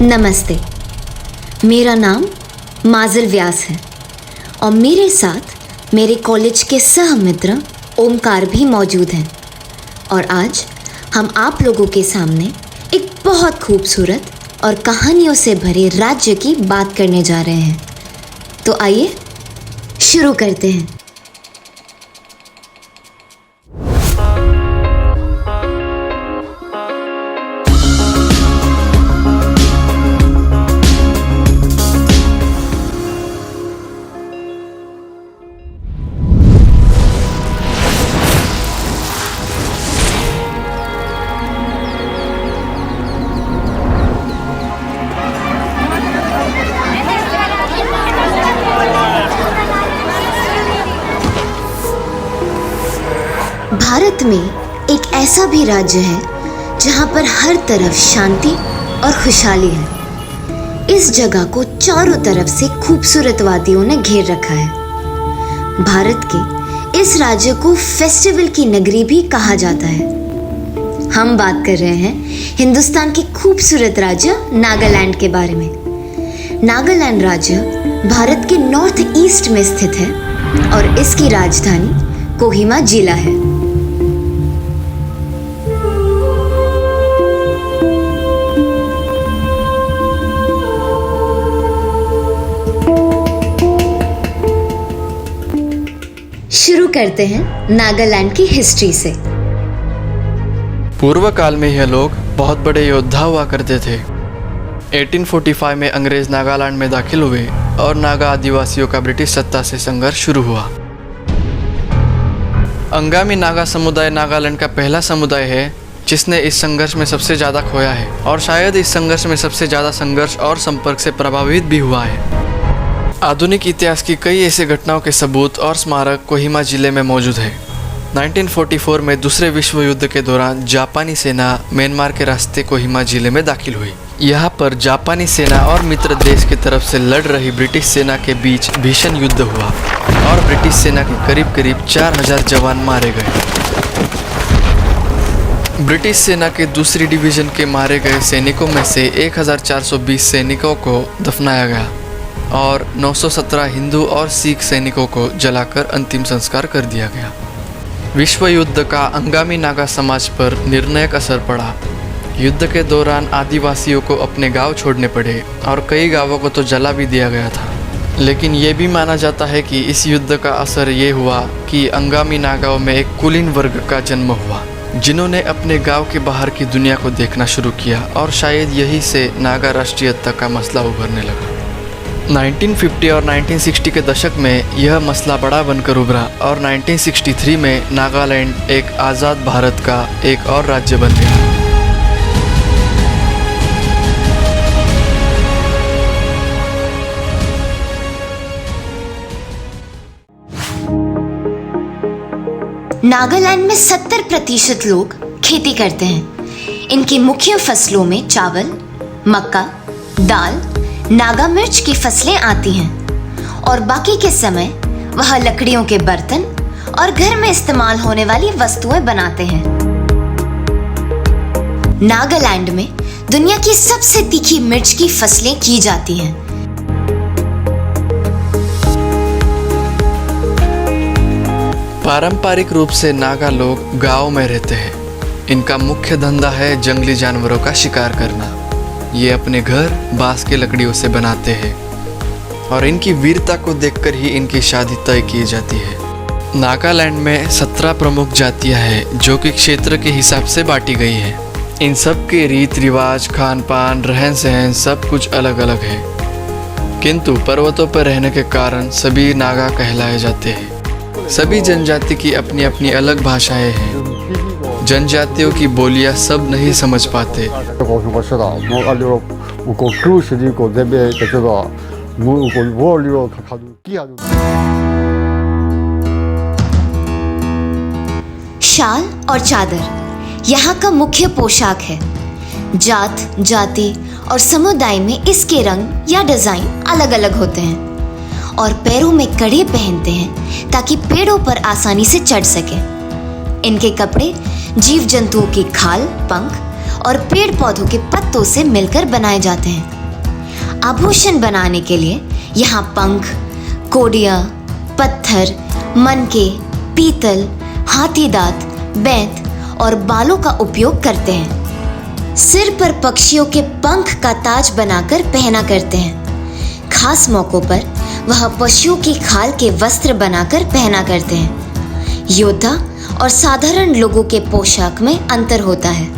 नमस्ते, मेरा नाम माजिल व्यास है और मेरे साथ मेरे कॉलेज के सहमित्र ओमकार भी मौजूद हैं। और आज हम आप लोगों के सामने एक बहुत खूबसूरत और कहानियों से भरे राज्य की बात करने जा रहे हैं। तो आइए शुरू करते हैं। भारत में एक ऐसा भी राज्य है जहाँ पर हर तरफ शांति और खुशहाली है। इस जगह को चारों तरफ से खूबसूरत वादियों ने घेर रखा है। भारत के इस राज्य को फेस्टिवल की नगरी भी कहा जाता है। हम बात कर रहे हैं हिंदुस्तान के खूबसूरत राज्य नागालैंड के बारे में। नागालैंड राज्य भारत के नॉर्थ ईस्ट में स्थित है और इसकी राजधानी कोहिमा जिला है। शुरू करते हैं नागालैंड की हिस्ट्री से। पूर्व काल में यह लोग बहुत बड़े योद्धा हुआ करते थे। 1845 में अंग्रेज नागालैंड में दाखिल हुए और नागा आदिवासियों का ब्रिटिश सत्ता से संघर्ष शुरू हुआ। अंगामी नागा समुदाय नागालैंड का पहला समुदाय है जिसने इस संघर्ष में सबसे ज़्यादा खोया है और शायद इस संघर्ष में सबसे ज़्यादा संघर्ष और संपर्क से प्रभावित भी हुआ है। आधुनिक इतिहास की कई ऐसे घटनाओं के सबूत और स्मारक कोहिमा जिले में मौजूद है। 1944 में दूसरे विश्व युद्ध के दौरान जापानी सेना म्यांमार के रास्ते कोहिमा जिले में दाखिल हुई। यहाँ पर जापानी सेना और मित्र देश की तरफ से लड़ रही ब्रिटिश सेना के बीच भीषण युद्ध हुआ और ब्रिटिश सेना के करीब करीब 4000 जवान मारे गए। ब्रिटिश सेना के दूसरी डिवीज़न के मारे गए सैनिकों में से 1420 सैनिकों को दफनाया गया और 917 हिंदू और सिख सैनिकों को जलाकर अंतिम संस्कार कर दिया गया। विश्व युद्ध का अंगामी नागा समाज पर निर्णायक असर पड़ा। युद्ध के दौरान आदिवासियों को अपने गांव छोड़ने पड़े और कई गांवों को तो जला भी दिया गया था। लेकिन ये भी माना जाता है कि इस युद्ध का असर ये हुआ कि अंगामी नागाओं में एक कुलीन वर्ग का जन्म हुआ जिन्होंने अपने गांव के बाहर की दुनिया को देखना शुरू किया और शायद यही से नागा राष्ट्रीयता का मसला उभरने लगा। 1950 और 1960 के दशक में यह मसला बड़ा बनकर उभरा और 1963 में नागालैंड एक आज़ाद भारत का एक और राज्य बन गया। नागालैंड में 70% लोग खेती करते हैं। इनकी मुख्य फसलों में चावल, मक्का, दाल, नागा मिर्च की फसलें आती हैं और बाकी के समय वह लकड़ियों के बर्तन और घर में इस्तेमाल होने वाली वस्तुएं बनाते हैं। नागालैंड में दुनिया की सबसे तीखी मिर्च की फसलें की जाती हैं। पारंपरिक रूप से नागा लोग गांव में रहते हैं। इनका मुख्य धंधा है जंगली जानवरों का शिकार करना। ये अपने घर बांस के लकड़ियों से बनाते हैं और इनकी वीरता को देखकर ही इनकी शादी तय की जाती है। नागालैंड में 17 प्रमुख जातियां हैं जो कि क्षेत्र के हिसाब से बांटी गई हैं। इन सब के रीत रिवाज, खान पान, रहन सहन सब कुछ अलग अलग है, किंतु पर्वतों पर रहने के कारण सभी नागा कहलाए जाते हैं। सभी जनजाति की अपनी अपनी अलग भाषाएं हैं। जनजातियों की बोलियां सब नहीं समझ पाते। शाल और चादर यहाँ का मुख्य पोशाक है। जात, जाति और समुदाय में इसके रंग या डिजाइन अलग अलग होते हैं और पैरों में कड़े पहनते हैं ताकि पेड़ों पर आसानी से चढ़ सके। इनके कपड़े जीव जंतुओं की खाल, पंख और पेड़ पौधों के पत्तों से मिलकर बनाए जाते हैं। आभूषण बनाने के लिए यहाँ पंख, कोडियाँ, पत्थर, मनके, पीतल, हाथी दांत, बेंत और बालों का उपयोग करते हैं। सिर पर पक्षियों के पंख का ताज बनाकर पहना करते हैं। खास मौकों पर वह पशुओं की खाल के वस्त्र बनाकर पहना करते हैं। योद्धा और साधारण लोगों के पोशाक में अंतर होता है।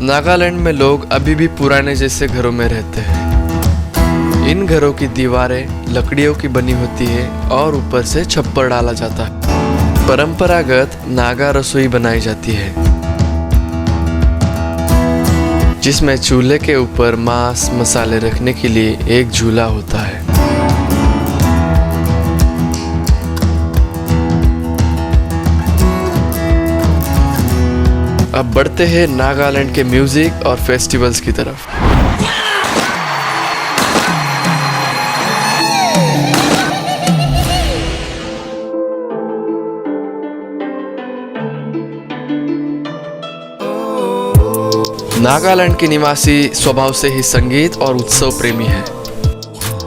नागालैंड में लोग अभी भी पुराने जैसे घरों में रहते हैं। इन घरों की दीवारें लकड़ियों की बनी होती है और ऊपर से छप्पर डाला जाता है। परंपरागत नागा रसोई बनाई जाती है, जिसमें चूल्हे के ऊपर मांस मसाले रखने के लिए एक झूला होता है। अब बढ़ते हैं नागालैंड के म्यूजिक और फेस्टिवल्स की तरफ। नागालैंड के निवासी स्वभाव से ही संगीत और उत्सव प्रेमी हैं।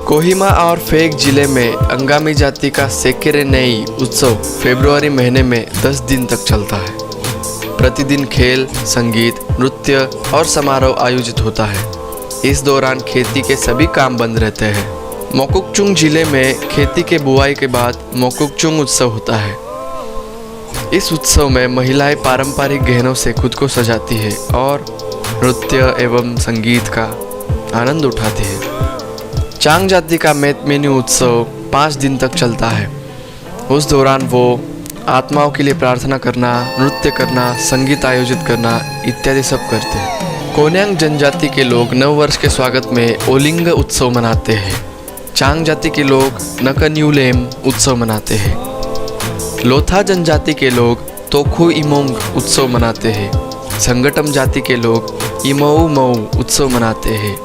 कोहिमा और फेक जिले में अंगामी जाति का सेकेरे नई उत्सव फरवरी महीने में 10 दिन तक चलता है। प्रतिदिन खेल, संगीत, नृत्य और समारोह आयोजित होता है। इस दौरान खेती के सभी काम बंद रहते हैं। मोकुकचुंग जिले में खेती के बुआई के बाद मोकुकचुंग उत्सव होता है। इस उत्सव में महिलाएं पारंपरिक गहनों से खुद को सजाती है और नृत्य एवं संगीत का आनंद उठाती है। चांग जाति का मेन्यू उत्सव 5 दिन तक चलता है। उस दौरान वो आत्माओं के लिए प्रार्थना करना, नृत्य करना, संगीत आयोजित करना इत्यादि सब करते हैं। कोन्यांग जनजाति के लोग नव वर्ष के स्वागत में ओलिंग उत्सव मनाते हैं। चांग जाति के लोग नकन्यूलेम उत्सव मनाते हैं। लोथा जनजाति के लोग तोखु इमोंग उत्सव मनाते हैं। संगटम जाति के लोग इमोऊ मऊ उत्सव मनाते हैं।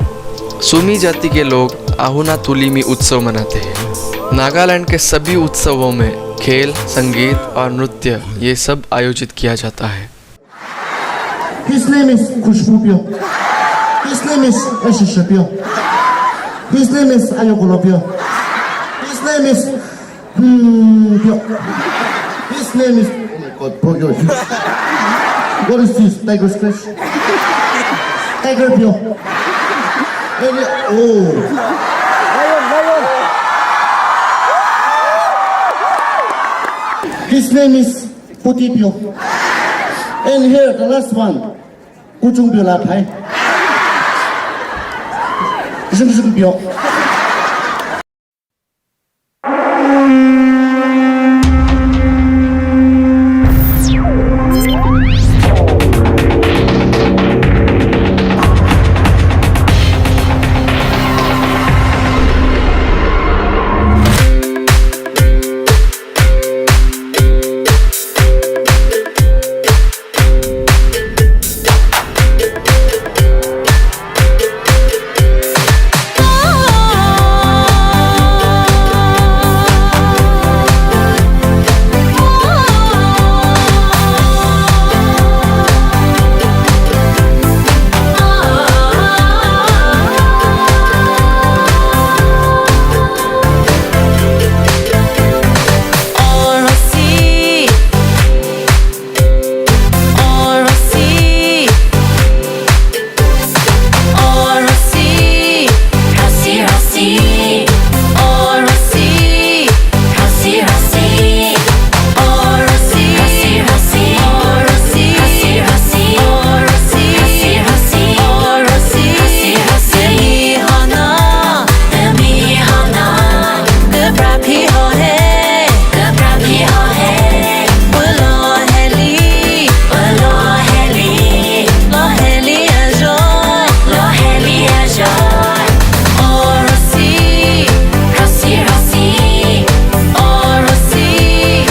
सुमी जाति के लोग आहुना तुलिमी उत्सव मनाते हैं। नागालैंड के सभी उत्सवों में खेल, संगीत और नृत्य ये सब आयोजित किया जाता है। His name is Kushpupyo. His name is Eshishapyo. His name is Ayogolopyo. His name is Pyo. His name is oh my God, Pyo. What is this? Tiger scratch? Tiger Pyo. Oh. His name is Putipyo. And here the last one, Kuchungbyo Lapai. Kuchungbyo.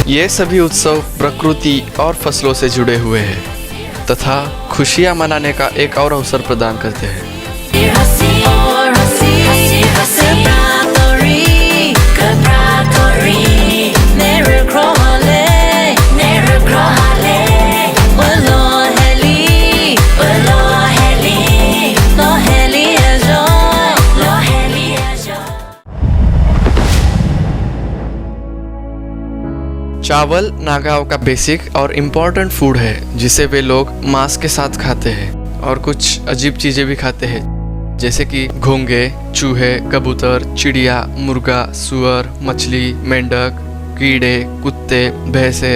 ये सभी उत्सव प्रकृति और फसलों से जुड़े हुए हैं तथा खुशियाँ मनाने का एक और अवसर प्रदान करते हैं। चावल नागाओं का बेसिक और इम्पोर्टेंट फूड है जिसे वे लोग मांस के साथ खाते हैं और कुछ अजीब चीज़ें भी खाते हैं जैसे कि घोंगे, चूहे, कबूतर, चिड़िया, मुर्गा, सुअर, मछली, मेंढक, कीड़े, कुत्ते, भैंसे,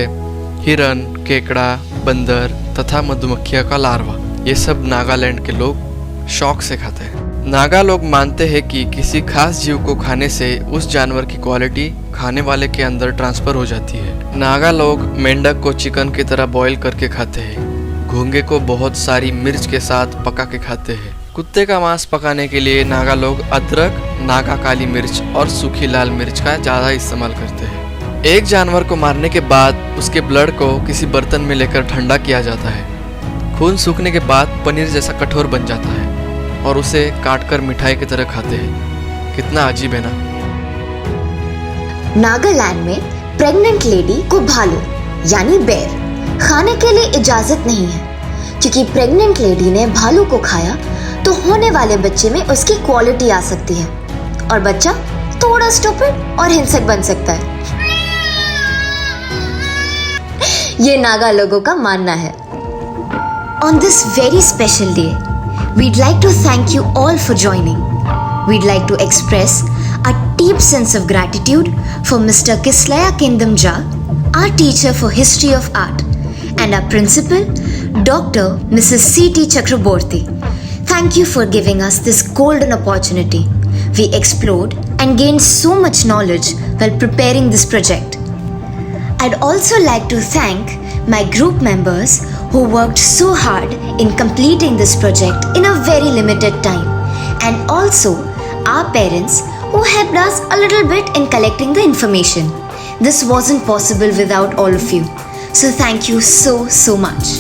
हिरन, केकड़ा, बंदर तथा मधुमक्खियों का लार्वा। ये सब नागालैंड के लोग शौक से खाते हैं। नागा लोग मानते हैं कि किसी खास जीव को खाने से उस जानवर की क्वालिटी खाने वाले के अंदर ट्रांसफर हो जाती है। नागा लोग मेंढक को चिकन की तरह बॉईल करके खाते हैं। घोंगे को बहुत सारी मिर्च के साथ पका के खाते हैं। कुत्ते का मांस पकाने के लिए नागा लोग अदरक, नागा काली मिर्च और सूखी लाल मिर्च का ज़्यादा इस्तेमाल करते हैं। एक जानवर को मारने के बाद उसके ब्लड को किसी बर्तन में लेकर ठंडा किया जाता है। खून सूखने के बाद पनीर जैसा कठोर बन जाता है और उसे काटकर मिठाई की तरह खाते हैं। कितना अजीब है ना। नागालैंड में प्रेग्नेंट लेडी को भालू यानी बेर खाने के लिए इजाजत नहीं है, क्योंकि प्रेग्नेंट लेडी ने भालू को खाया तो होने वाले बच्चे में उसकी क्वालिटी आ सकती है और बच्चा थोड़ा स्टूपिड और हिंसक बन सकता है। ये नागा लोगों का मानना है। On this very special day, we'd like to thank you all for joining. We'd like to express a deep sense of gratitude for Mr. Kislaya Kendamja, our teacher for History of Art, and our principal, Dr. Mrs. C.T. Chakraborty. Thank you for giving us this golden opportunity. We explored and gained so much knowledge while preparing this project. I'd also like to thank my group members who worked so hard in completing this project in a very limited time, and also our parents who helped us a little bit in collecting the information. This wasn't possible without all of you. So thank you so much.